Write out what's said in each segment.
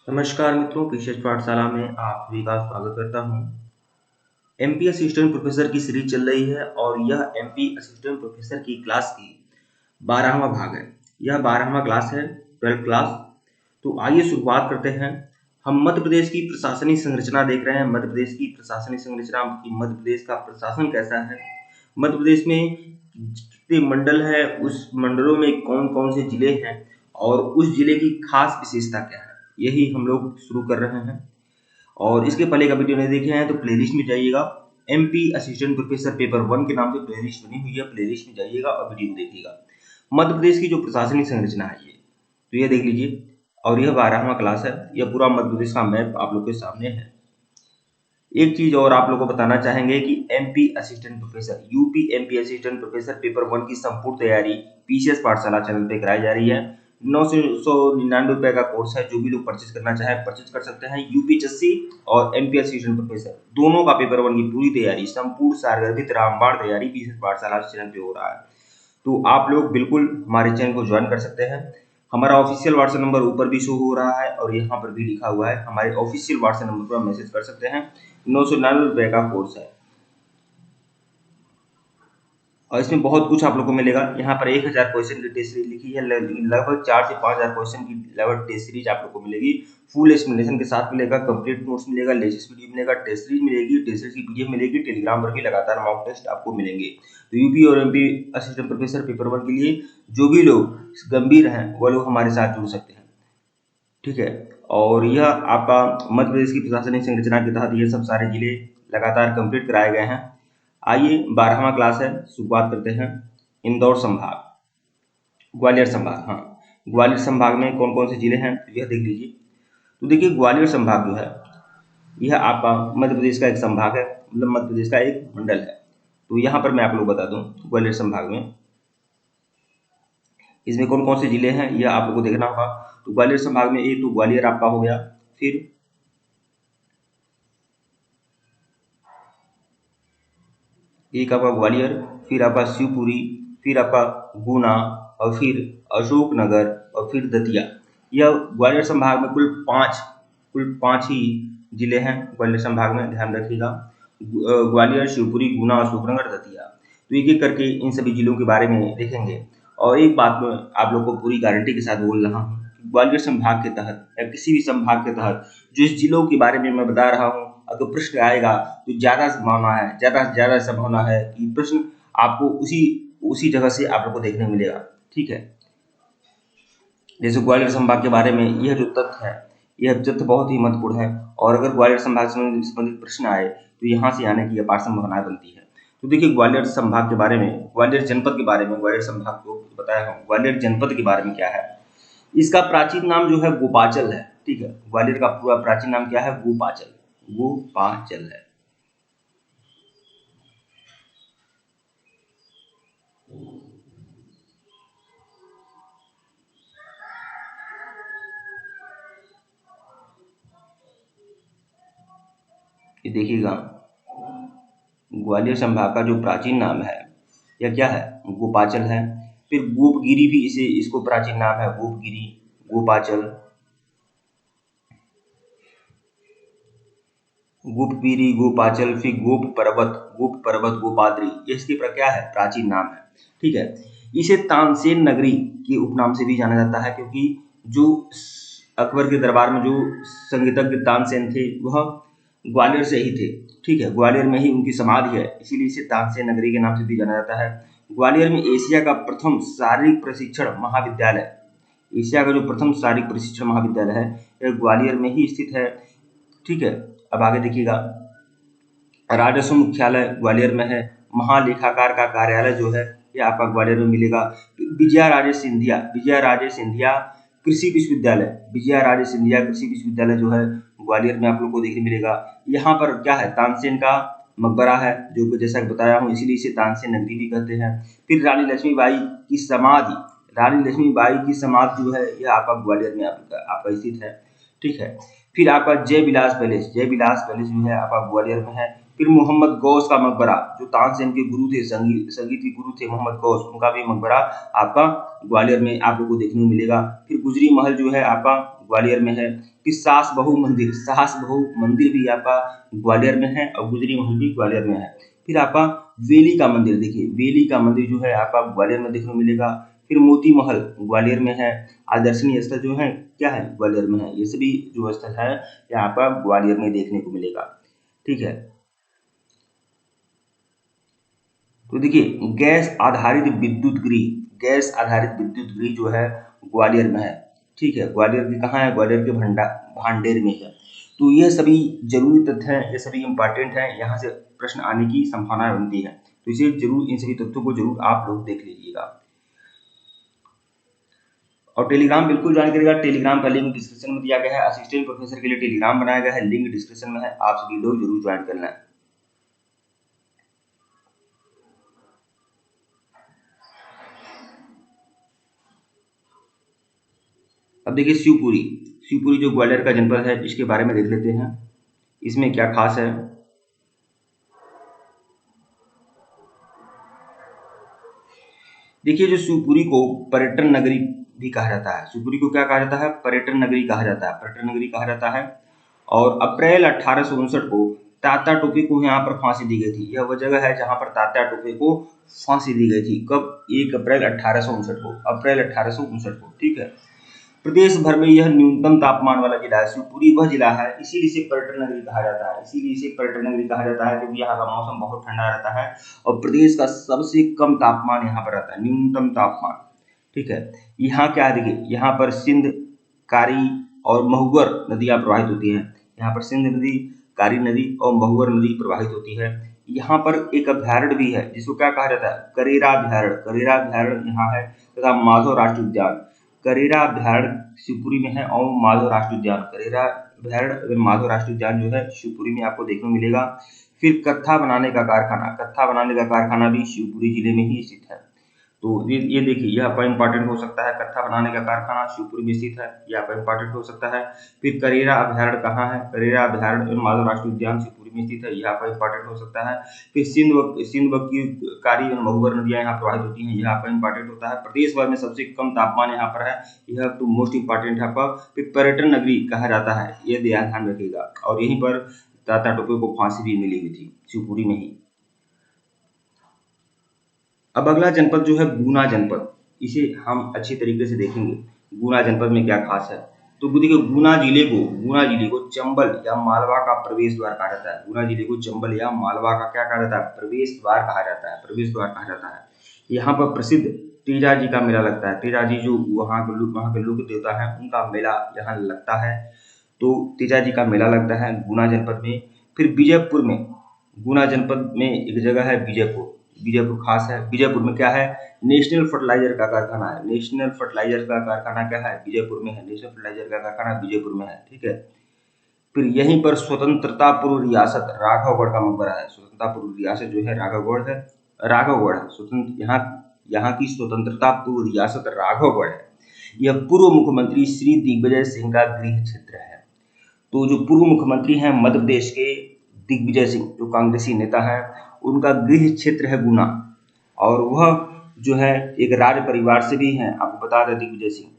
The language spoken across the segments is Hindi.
नमस्कार मित्रों, विशेष पाठशाला में आप सभी का स्वागत करता हूं। एमपी असिस्टेंट प्रोफेसर की सीरीज चल रही है और यह एमपी असिस्टेंट प्रोफेसर की क्लास की 12वां भाग है। यह 12वां क्लास है, 12th क्लास। तो आइए शुरुआत करते हैं। हम मध्य प्रदेश की प्रशासनिक संरचना देख रहे हैं। मध्य प्रदेश की प्रशासनिक संरचना की मध्य प्रदेश का प्रशासन कैसा है, मध्य प्रदेश में कितने मंडल है, उस मंडलों में कौन कौन से जिले हैं और उस जिले की खास विशेषता क्या है, यही हम लोग शुरू कर रहे हैं। और इसके पहले का वीडियो नहीं देखे हैं तो प्लेलिस्ट में जाइएगा। एमपी असिस्टेंट प्रोफेसर पेपर 1 के नाम से प्लेलिस्ट बनी हुई है, प्लेलिस्ट में जाइएगा और वीडियो देखिएगा। मध्य प्रदेश की जो प्रशासनिक संरचना है ये देख लीजिए। और यह 12वां क्लास है। यह पूरा मध्य प्रदेश का मैप आप लोग के सामने है। एक चीज और आप लोगों को बताना चाहेंगे कि MP assistant professor UP MP assistant professor paper 1 की संपूर्ण तैयारी पीसीएस पाठशाला चैनल पे कराई जा रही है। 999 रुपए का कोर्स है। जो भी लोग परचेज करना चाहे परचेज कर सकते हैं। यूपीएससी और एमपी असिस्टेंट प्रोफेसर दोनों का पेपर 1 की पूरी तैयारी, संपूर्ण सारगर्भित रामबाण तैयारी पीसीएस पाठशाला चैनल पे हो रहा है। तो आप लोग बिल्कुल हमारे चैनल को ज्वाइन कर सकते हैं। हमारा ऑफिशियल व्हाट्सएप नंबर ऊपर भी शो हो रहा है और यहाँ पर भी लिखा हुआ है। हमारे ऑफिशियल व्हाट्सएप नंबर पर मैसेज कर सकते हैं। 999 रुपए का कोर्स है और इसमें बहुत कुछ आप लोगों को मिलेगा। यहाँ पर 1000 क्वेश्चन की टेस्ट सीरीज लिखी है। लगभग 4 से 5000 क्वेश्चन की लगभग टेस्ट सीरीज आप लोग को मिलेगी। फुल एक्सप्लेनेशन के साथ मिलेगा, कंप्लीट नोट्स मिलेगा, लेटेस्ट वीडियो मिलेगा, टेस्ट सीरीज मिलेगी, टेस्ट सीरीज की पीडीएफ मिलेगी। टेलीग्राम पर भी लगातार मॉक टेस्ट आपको मिलेंगे। तो यूपी और एमपी असिस्टेंट प्रोफेसर पेपर 1 के लिए जो भी लोग गंभीर हैं वो लोग हमारे साथ जुड़ सकते हैं, ठीक है। और यह आपका मध्य प्रदेश की प्रशासनिक संरचना के तहत ये सब सारे जिले लगातार कंप्लीट कराए गए हैं। आइए 12वां क्लास है, शुरुआत करते हैं। इंदौर संभाग, ग्वालियर संभाग। हाँ, ग्वालियर संभाग में कौन कौन से जिले हैं यह देख लीजिए। तो देखिए ग्वालियर संभाग जो है यह आपका मध्य प्रदेश का एक संभाग है, मतलब मध्य प्रदेश का एक मंडल है। तो यहाँ पर मैं आप लोग बता दूं ग्वालियर संभाग में इसमें कौन कौन से जिले हैं यह आप लोगों को देखना होगा। तो ग्वालियर संभाग में एक तो ग्वालियर आपका हो गया, फिर एक आपका ग्वालियर, फिर आपका शिवपुरी, फिर आपका गुना और फिर अशोकनगर और फिर दतिया। यह ग्वालियर संभाग में कुल पांच ही जिले हैं। ग्वालियर संभाग में ध्यान रखिएगा, ग्वालियर, शिवपुरी, गुना, अशोकनगर, दतिया। तो एक एक करके इन सभी जिलों के बारे में देखेंगे। और एक बात मैं आप लोग को पूरी गारंटी के साथ बोल रहा हूँ, ग्वालियर संभाग के तहत या किसी भी संभाग के तहत जो इस जिलों के बारे में मैं बता रहा हूँ, अगर प्रश्न आएगा तो ज्यादा संभावना है कि प्रश्न आपको उसी जगह से आप लोग को देखने मिलेगा, ठीक है। जैसे ग्वालियर संभाग के बारे में यह जो तथ्य है, यह तथ्य बहुत ही महत्वपूर्ण है। और अगर ग्वालियर संभाग से संबंधित प्रश्न आए तो यहाँ से आने की अपार संभावनाएं बनती है। तो देखिए ग्वालियर संभाग के बारे में, ग्वालियर जनपद के बारे में, ग्वालियर संभाग को बताया हूँ, ग्वालियर जनपद के बारे में क्या है। इसका प्राचीन नाम जो है गोपाचल है, ठीक है। ग्वालियर का पूरा प्राचीन नाम क्या है? गोपाचल है। ये देखिएगा ग्वालियर संभाग का जो प्राचीन नाम है यह क्या है? गोपाचल है। फिर गोपगिरी भी इसको प्राचीन नाम है, गोपगिरी, गोपाचल, गोपगिरी, गोपाचल, फिर गोप पर्वत, गोपाद्री, ये इसके क्या है? प्राचीन नाम है, ठीक है। इसे तानसेन नगरी के उपनाम से भी जाना जाता है क्योंकि जो अकबर के दरबार में जो संगीतज्ञ तानसेन थे वह ग्वालियर से ही थे, ठीक है। ग्वालियर में ही उनकी समाधि है, इसीलिए इसे तानसेन नगरी के नाम से भी जाना जाता है। ग्वालियर में एशिया का प्रथम शारीरिक प्रशिक्षण महाविद्यालय, एशिया का जो प्रथम शारीरिक प्रशिक्षण महाविद्यालय है यह ग्वालियर में ही स्थित है, ठीक है। अब आगे देखिएगा, राजस्व मुख्यालय ग्वालियर में है। महालेखाकार का कार्यालय जो है ये आपका ग्वालियर में मिलेगा। विजया राजे सिंधिया कृषि विश्वविद्यालय जो है ग्वालियर में आप लोग को देखने मिलेगा। यहाँ पर क्या है? तानसेन का मकबरा है, जो जैसा बताया हूँ, इसीलिए इसे तानसेन नगरी भी कहते हैं। फिर रानी लक्ष्मीबाई की समाधि जो है यह आपका ग्वालियर में आपका स्थित है, ठीक है। फिर आपका जय विलास पैलेस जो है आपका ग्वालियर में है। फिर मोहम्मद गौस का मकबरा, जो तानसेन के गुरु थे, संगीत के गुरु थे मोहम्मद गौस, उनका भी मकबरा आपका ग्वालियर में आप लोग को देखने को मिलेगा। फिर गुजरी महल जो है आपका ग्वालियर में है। फिर सास बहू मंदिर भी आपका ग्वालियर में है और गुजरी महल भी ग्वालियर में है। फिर आपका वेली का मंदिर, देखिए वेली का मंदिर जो है आपका ग्वालियर में देखने को मिलेगा। फिर मोती महल ग्वालियर में है। आदर्शनीय स्थल जो है क्या है, ग्वालियर में है। ये सभी जो स्थल है यहाँ पर ग्वालियर में देखने को मिलेगा। ठीक है, तो देखिए गैस आधारित विद्युत गृह जो है ग्वालियर में है। ठीक है, ग्वालियर की कहाँ है, ग्वालियर के भांडेर में है। तो ये सभी जरूरी तथ्य हैं, ये सभी इंपॉर्टेंट हैं, यहाँ से प्रश्न आने की संभावना बनती है। तो इसे जरूर, इन सभी तथ्यों को जरूर आप लोग देख लीजिएगा। और टेलीग्राम बिल्कुल ज्वाइन करिएगा। टेलीग्राम का लिंक डिस्क्रिप्शन में दिया गया है। असिस्टेंट प्रोफेसर के लिए टेलीग्राम बनाया गया है, लिंक डिस्क्रिप्शन में है, आप सभी लोग जरूर ज्वाइन करना है। अब देखिए शिवपुरी जो ग्वालियर का जनपद है, इसके बारे में देख लेते हैं, इसमें क्या खास है। देखिए जो शिवपुरी को पर्यटन नगरी भी कहा जाता है, शिवपुरी को क्या कहा जाता है, पर्यटन नगरी कहा जाता है। और अप्रैल 1859 को तात्या टोपे को यहाँ पर फांसी दी गई थी। यह वह जगह है जहाँ पर तात्या टोपे को फांसी दी गई थी। कब, 1 अप्रैल 1859 को। ठीक है, प्रदेश भर में यह न्यूनतम तापमान वाला जिला है। शिवपुरी वह जिला है, इसीलिए इसे पर्यटन नगरी कहा जाता है, क्योंकि यहाँ का मौसम बहुत ठंडा रहता है और प्रदेश का सबसे कम तापमान यहाँ पर रहता है, न्यूनतम तापमान। ठीक है, यहाँ क्या है, देखिए यहाँ पर सिंध, कारी और महुवर नदियां प्रवाहित होती हैं। यहाँ पर सिंध नदी, कारी नदी और महुवर नदी प्रवाहित होती है। यहाँ पर एक अभ्यारण्य भी है जिसको क्या कहा जाता है, करेरा अभ्यारण्य यहाँ है, तथा माधव राष्ट्रीय उद्यान। करेरा अभ्यारण्य शिवपुरी में है और माधव राष्ट्रीय उद्यान, करेरा अभ्यारण्य माधव राष्ट्रीय उद्यान जो है शिवपुरी में आपको देखने को मिलेगा। फिर कत्था बनाने का कारखाना भी शिवपुरी जिले में ही स्थित है। तो ये देखिए, यह आपका इंपॉर्टेंट हो सकता है, कत्था बनाने का कारखाना शिवपुरी में स्थित है, यह आपका इंपॉर्टेंट हो सकता है। फिर करेरा अभ्यारण्य कहाँ है, करेरा अभ्यारण्य माधव राष्ट्रीय उद्यान शिवपुरी में स्थित है, यह आपका इंपॉर्टेंट हो सकता है। फिर सिंध व की कारी और महुवर नदियां यहाँ प्रवाहित होती हैं, यह आपका इंपॉर्टेंट होता है। प्रदेश भर में सबसे कम तापमान यहाँ पर है, यह तो मोस्ट इंपॉर्टेंट है आपका। फिर पर्यटन नगरी कहा जाता है, ये ध्यान रखिएगा। और यहीं पर तात्या टोपे को फांसी भी मिली हुई थी, शिवपुरी में ही। अब अगला जनपद जो है गुना जनपद, इसे हम अच्छी तरीके से देखेंगे। गुना जनपद में क्या खास है, तो देखिए गुना जिले को चंबल या मालवा का प्रवेश द्वार कहा जाता है। गुना जिले को चंबल या मालवा का क्या कहा जाता है, प्रवेश द्वार कहा जाता है। यहाँ पर प्रसिद्ध तेजा जी का मेला लगता है। तेजा जी जो वहाँ के लोक देवता है, उनका मेला यहाँ लगता है। तो तेजा जी का मेला लगता है गुना जनपद में। फिर विजयपुर में, गुना जनपद में एक जगह है विजयपुर खास है। विजयपुर में क्या है, नेशनल फर्टिलाइजर का कारखाना है। क्या है, विजयपुर में है, नेशनल फर्टिलाइजर का कारखाना विजयपुर में है। ठीक है, फिर यहीं पर स्वतंत्रता पूर्व रियासत राघवगढ़ का मकबरा है। स्वतंत्रता पूर्व रियासत जो है राघवगढ़ है। यहाँ की स्वतंत्रता पूर्व रियासत राघवगढ़ है। यह पूर्व मुख्यमंत्री श्री दिग्विजय सिंह का गृह क्षेत्र है। तो जो पूर्व मुख्यमंत्री हैं मध्य प्रदेश के, दिग्विजय सिंह, जो कांग्रेसी नेता हैं, उनका गृह क्षेत्र है गुना। और वह जो है एक राज परिवार से भी हैं, आपको बता दें दिग्विजय सिंह,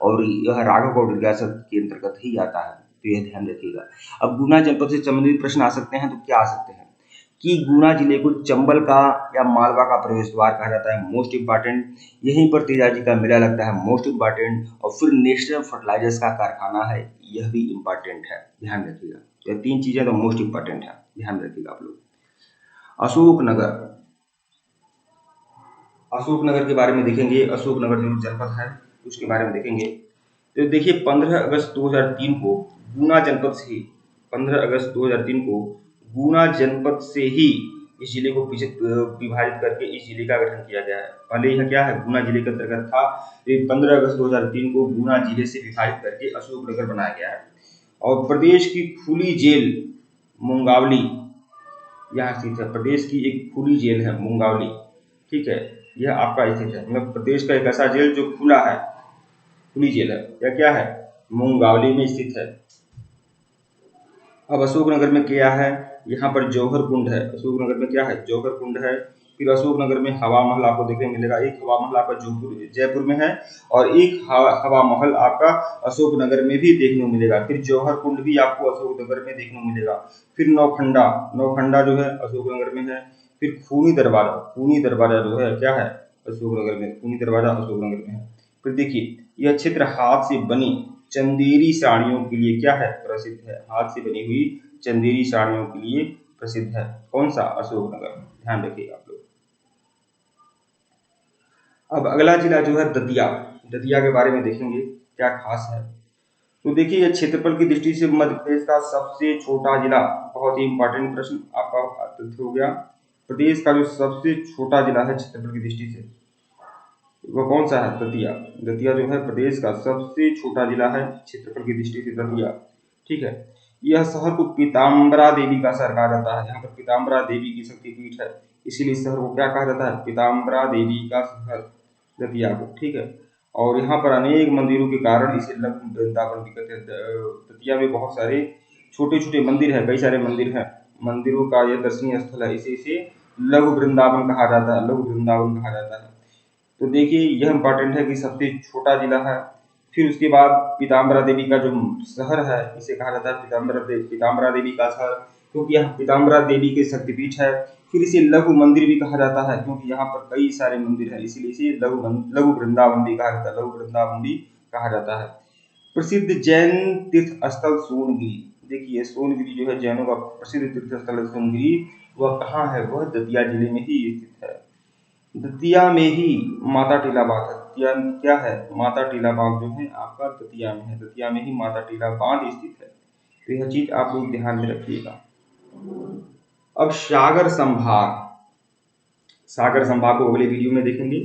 और यह राघवगढ़ रियासत के अंतर्गत ही आता है, तो यह ध्यान रखिएगा। अब गुना जनपद से संबंधित प्रश्न आ सकते हैं, तो क्या आ सकते हैं कि गुना जिले को चंबल का या मालवा का प्रवेश द्वार कहा जाता है, मोस्ट इंपॉर्टेंट। यहीं पर तेजाजी का मेला लगता है, मोस्ट इंपॉर्टेंट। और फिर नेशनल फर्टिलाइजर्स का कारखाना है, यह भी इंपॉर्टेंट है, ध्यान रखिएगा। यह 3 चीजें तो मोस्ट इंपॉर्टेंट है, ध्यान रखिएगा आप लोग। अशोकनगर के बारे में देखेंगे। अशोकनगर जो जनपद है उसके बारे में देखेंगे। तो देखिए 15 अगस्त 2003 को गुना जनपद से ही इस जिले को विभाजित करके इस जिले का गठन किया गया है। पहले यह क्या है, गुना जिले के अंतर्गत था। 15 अगस्त 2003 को गुना जिले से विभाजित करके अशोकनगर बनाया गया है। और प्रदेश की खुली जेल मुंगावली यहाँ स्थित है। प्रदेश की एक खुली जेल है मुंगावली, ठीक है, यह आपका स्थित है। मतलब प्रदेश का एक ऐसा जेल जो खुला है, खुली जेल है, यह क्या है, मुंगावली में स्थित है। अब अशोकनगर में क्या है, यहाँ पर जौहर कुंड है। अशोकनगर में क्या है, जौहर कुंड है। फिर अशोकनगर में हवा महल आपको देखने मिलेगा। एक हवा महल आपका जयपुर में है और एक हवा महल आपका अशोकनगर में भी देखने को मिलेगा। फिर जौहर कुंड भी आपको अशोकनगर में देखने को मिलेगा। फिर नौखंडा, नौखंडा जो है अशोकनगर में है। फिर खूनी दरबारा, खूनी दरबारा जो है क्या है, अशोकनगर में, खूनी दरबारा अशोकनगर में है। फिर देखिए यह क्षेत्र हाथ से बनी चंदेरी साड़ियों के लिए क्या है, प्रसिद्ध है। हाथ से बनी हुई चंदेरी साड़ियों के लिए प्रसिद्ध है। कौन सा, अशोकनगर। ध्यान रखिए आप लोग। अब अगला जिला जो है दतिया, दतिया के बारे में देखेंगे क्या खास है। तो देखिए यह क्षेत्रफल की दृष्टि से मध्य प्रदेश का सबसे छोटा जिला। बहुत ही इंपॉर्टेंट प्रश्न आपका तथ्य हो गया। प्रदेश का जो सबसे छोटा जिला है क्षेत्रफल की दृष्टि से, वो कौन सा है, दतिया। दतिया जो है प्रदेश का सबसे छोटा जिला है क्षेत्रफल की दृष्टि से, दतिया। ठीक है। यह शहर को पीताम्बरा देवी का शहर कहा जाता है। यहाँ पर पीताम्बरा देवी की शक्तिपीठ है, इसीलिए इस शहर को क्या कहा जाता है, पीताम्बरा देवी का शहर, दतिया को। ठीक है। और यहाँ पर अनेक मंदिरों के कारण इसे लघु वृंदावन भी कहते हैं। दतिया में बहुत सारे छोटे छोटे मंदिर है, कई सारे मंदिर हैं। मंदिरों का यह दर्शनीय स्थल है, इसे लघु वृंदावन कहा जाता है, लघु वृंदावन कहा जाता है। तो देखिए यह इंपॉर्टेंट है कि सबसे छोटा जिला है। फिर उसके बाद पीताम्बरा देवी का जो शहर है, इसे कहा जाता है पीताम्बरा देवी का शहर, क्योंकि यहाँ पीताम्बरा देवी के शक्तिपीठ है। फिर इसे लघु मंदिर भी कहा जाता है, क्योंकि यहाँ पर कई सारे मंदिर हैं, इसीलिए इसे लघु वृंदावन भी कहा जाता है, लघु वृंदावन भी कहा जाता है। प्रसिद्ध जैन तीर्थ स्थल सोनगिरी। देखिए सोनगिरी जो है जैनों का प्रसिद्ध तीर्थ स्थल है सोनगिरी, वह कहाँ है, वह दतिया जिले में ही स्थित है। दतिया में ही माता टीला बाग है। दतिया क्या है, माता टीला बाग जो है आपका दतिया में है। दतिया में ही माता टीला बाग स्थित है। तो यह चीज आप लोग ध्यान में रखिएगा। अब सागर संभाग, सागर संभाग को अगले वीडियो में देखेंगे।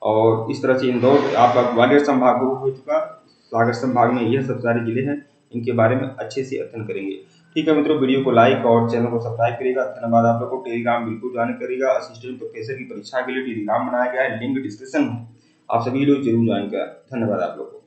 और इस तरह से इंदौर आपका ग्वालियर संभाग हो चुका। सागर संभाग में यह सब सारे जिले हैं, इनके बारे में अच्छे से अध्ययन करेंगे। ठीक है मित्रों, वीडियो को लाइक और चैनल को सब्सक्राइब करिएगा। धन्यवाद आप लोगों को। टेलीग्राम बिल्कुल ज्वाइन करिएगा। असिस्टेंट प्रोफेसर की परीक्षा के लिए टेलीग्राम बनाया गया है, लिंक डिस्क्रिप्शन में, आप सभी लोग जरूर ज्वाइन करें। धन्यवाद आप लोगों को।